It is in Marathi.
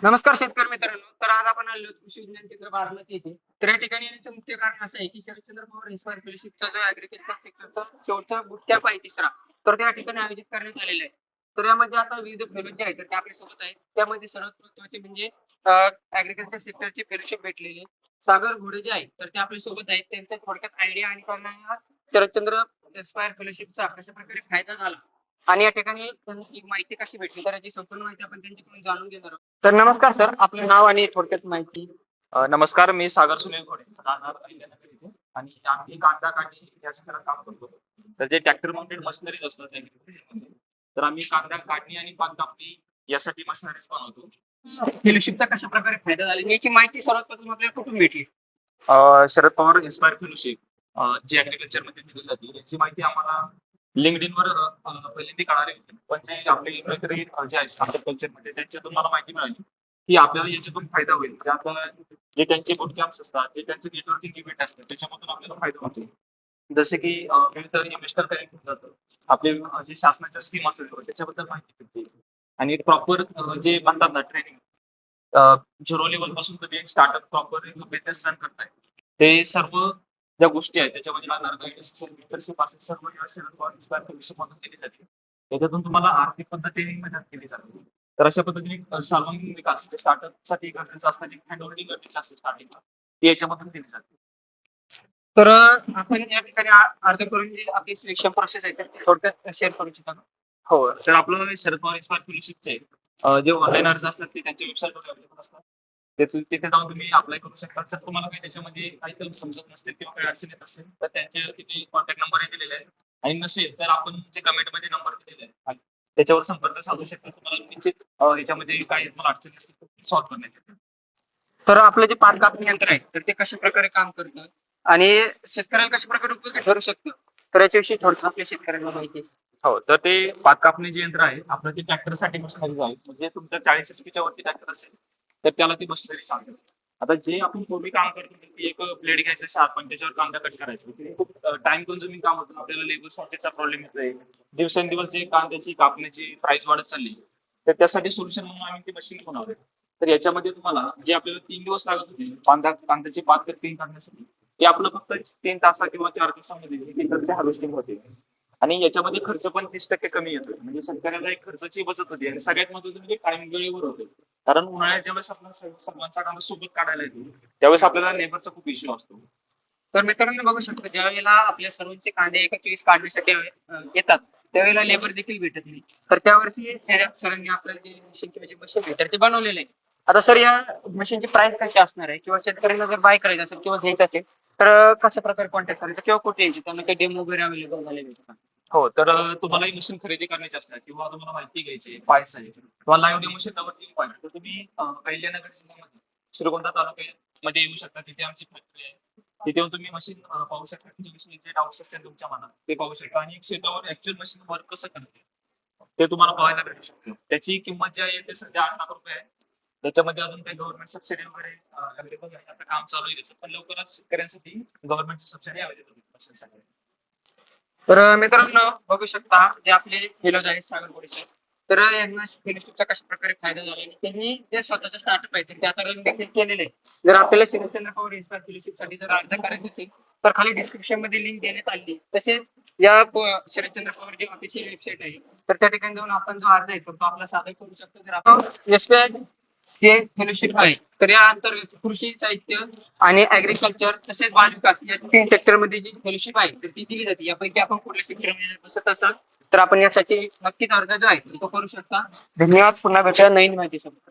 नमस्कार शेतकरी मित्रांनो. तर आज आपण आलो कृषी विज्ञान केंद्र बारामती येथे. तर या ठिकाणी येण्याचं मुख्य कारण असं आहे की शरदचंद्र पवार इन्स्पायर फेलोशिपचा जो ऍग्रीकल्चर सेक्टरचा शेवटचा गुटक्याप आहे तिसरा, तर त्या ठिकाणी आयोजित करण्यात आलेला आहे. तर यामध्ये आता विविध फेलो जे आहेत तर ते आपल्यासोबत आहेत. त्यामध्ये सर्वात महत्त्वाचे म्हणजे ऍग्रीकल्चर सेक्टरची फेलोशिप भेटलेली सागर घोडे जे आहेत तर ते आपल्यासोबत आहेत. त्यांचा थोडक्यात आयडिया आणि त्यांना या शरदचंद्र इन्स्पायर फेलोशिपचा कशा प्रकारे फायदा झाला आणि या ठिकाणी त्यांना एक माहिती कशी भेटली तर याची संपूर्ण माहिती आपण त्यांच्याकडून जाणून घेणार आहोत. तर नमस्कार सर, आपलं नाव आणि थोडक्यात माहिती. नमस्कार, मी सागर सुनील घोडे, राहणार अहिल्यानगर इथे. आणि आम्ही कांदा काढणी या क्षेत्रात काम करतो. तर जे ट्रॅक्टर माउंटेड मशिनरीज असतात मध्ये, तर आम्ही कांदा काढणी आणि पात कापणी यासाठी मशिनरीज बनवतो. फेलोशिपचा कशा प्रकारे फायदा झाला याची माहिती सर्वात प्रथम आपल्याला कुठून भेटली? शरद पवार इन्स्पायर फेलोशिप जी ऍग्रीकल्चर मध्ये दिली जाते याची माहिती आम्हाला लिंक्डइन वर पहिल्यांदा कळाली होती. पण जे आपले मित्र जे आहेत agriculture मध्ये त्यांच्यातून मला माहिती मिळाली की आपल्याला याच्यातून फायदा होईल. जे आता जे त्यांचे बुट कॅम्प्स असतात, जे त्यांचे नेटवर्किंग इव्हेंट असतात, त्याच्यामधून आपल्याला फायदा होतो. जसे की विविध इन्व्हेस्टर कनेक्ट होऊन जातं. आपले जे शासनाच्या स्कीम असतात त्याच्याबद्दल माहिती भेटते. आणि प्रॉपर जे म्हणतात ना ट्रेनिंग, झिरो लेवल पासून तुम्ही एक स्टार्टअप प्रॉपर बिझनेस रन करताय, ते सर्व ज्या गोष्टी आहेत त्याच्यामध्ये लागणार गाईडन्स असेल, मेंटरशिप असेल, सर्व या शरद पवार इन्स्पायर फेलोशिपमधून दिली जाते. त्याच्यातून तुम्हाला आर्थिक पद्धतीने मदत केली जाते. तर अशा पद्धतीने सर्वांगीण विकास जे स्टार्टअप साठी गरजेचं असतं, एक हँड होल्डिंग गरजेचं असतं स्टार्टिंगला, ते याच्यामधून दिली जाते. तर आपण या ठिकाणी अर्ज करून जी आपली सिलेक्शन प्रोसेस आहे तर ती थोडक्यात शेअर करू इच्छिता का? हो, तर आपलं शरद पवार इन्स्पायर फेलोशिपचे जे ऑनलाईन अर्ज असतात ते त्यांच्या वेबसाईटवर अवेलेबल असतात. तिथे जाऊन तुम्ही अप्लाय करू शकता. जर तुम्हाला काही त्याच्यामध्ये काही तर समजत नसतील किंवा काही अडचण येत असेल तर त्यांचे तिथे कॉन्टॅक्ट नंबरही दिलेले आहेत. आणि नसेल तर आपण जे कमेंटमध्ये नंबर दिलेले आहेत खाली, त्याच्यावर संपर्क साधू शकता. तुम्हाला निश्चित याच्यामध्ये काही तुम्हाला अडचणी असतील तर सॉल्व्ह करण्यात येतील. तर आपलं जे पाट कापणी यंत्र आहे तर ते कशा प्रकारे काम करतं आणि शेतकऱ्याला कशा प्रकारे उपयोगी ठरू शकतं, तर याच्याविषयी थोडं आपल्या शेतकऱ्यांना माहिती आहे. हो, तर ते पात कापणी जे यंत्र आहे आपलं ते ट्रॅक्टरसाठी मशिनरी आहे. म्हणजे तुमचं 40 एचपीच्या वरती ट्रॅक्टर असेल तर त्याला ती मशिनरी चालते. आता जे आपण पूर्वी काम करतो की एक प्लेट घ्यायचं शार्प आणि त्याच्यावर कांदा कट करायचा, ते खूप टाइम कन्झ्युमिंग काम होतं. आपल्याला लेबर शॉर्टेजचा प्रॉब्लेम येतोय. दिवसेंदिवस जे कांद्याची कापण्याची प्राइस वाढत चालली, तर त्यासाठी सोल्युशन म्हणून आम्ही ते मशीन बनवले. तर याच्यामध्ये तुम्हाला जे आपल्याला 3 दिवस लागत होते कांद्याची पात कटिंग करण्यासाठी, ते आपलं फक्त 3 तास किंवा 4 तासामध्ये हार्वेस्टिंग होते. आणि याच्यामध्ये खर्च पण 30% कमी येतोय. म्हणजे शेतकऱ्याला एक खर्चाची बचत होते आणि सगळ्यात महत्त्वाचं म्हणजे टाइम वेळेवर होते. कारण उन्हाळ्यात ज्यावेळेस आपण सर्वांचा कांदा सोबत काढायला येतो, त्यावेळेस आपल्याला लेबरचा खूप इश्यू असतो. तर मित्रांनो बघू शकतो ज्या वेळेला आपल्या सर्वांचे कांदे एकाच वेळेस काढण्यासाठी येतात त्यावेळेला लेबर देखील भेटत नाही. तर त्यावरती सरांनी आपलं जे मशीन किंवा जे मशीन आहे तर ते बनवलेलं आहे. आता सर या मशीनची प्राइस कशी असणार आहे किंवा शेतकऱ्यांना जर बाय करायचं असेल किंवा घ्यायचं असेल तर कशा प्रकारे कॉन्टॅक्ट करायचा किंवा कुठे यायचे, त्यांना काही डेमो वगैरे अवेलेबल झालेले आहेत का? हो, तर तुम्हाला ही मशीन खरेदी करायची असणार किंवा तुम्हाला माहिती घ्यायची आहे, पाहायचं आहे किंवा लाईव्ह डेमो शेतावरती पाहिजे, तर तुम्ही अहिल्यानगर जिल्ह्यामध्ये श्रीगोंदा तालुक्यामध्ये येऊ शकता. तिथे आमची फॅक्टरी आहे. तिथे येऊन तुम्ही मशीन पाहू शकता. की मशीन जे डाऊट्स असतील तुमच्या मनात ते पाहू शकता. आणि एक शेतावर ऍक्च्युअल मशीन वर्क कसं करते ते तुम्हाला पाहायला भेटू शकतं. त्याची किंमत जी आहे ते सध्या 8 लाख रुपये आहे. त्याच्यामध्ये अजून काही गव्हर्नमेंट सबसिडी वगैरे अवेलेबल आहे. आता काम चालू आहे त्याचं, पण लवकरच शेतकऱ्यांसाठी गव्हर्नमेंटची सबसिडी अवेलेबल आहे मशीनसाठी. तर मित्रांनो बघू शकता जे आपले फेलोज आहेत सागरगोडे सर, तर यांना फेलोशिपचा कशा प्रकारे फायदा झाला आणि त्यांनी जे स्वतःचं स्टार्टअप आहे तर ते आता रन देखील केलेले आहे. जर आपल्याला शरदचंद्र पवार इन्स्पायर फेलोशिपसाठी जर अर्ज करायचा असेल तर खाली डिस्क्रिप्शन मध्ये लिंक देण्यात आली आहे. तसेच या शरदचंद्र पवार जी ऑफिशियल वेबसाईट आहे तर त्या ठिकाणी जाऊन आपण जो अर्ज आहे तो आपला सादर करू शकतो. जर आपण एसबीआय जे फेलोशिप आहे तर या अंतर्गत कृषी साहित्य आणि ऍग्रीकल्चर तसेच बालविकास या 3 सेक्टर मध्ये जी फेलोशिप आहे तर ती दिली जाते. यापैकी आपण कुठल्या सेक्टर मध्ये जर बसत असाल तर आपण यासाठी नक्कीच अर्ज जो आहे तो करू शकता. धन्यवाद. पुन्हा भेटूया नवीन माहिती सोबत.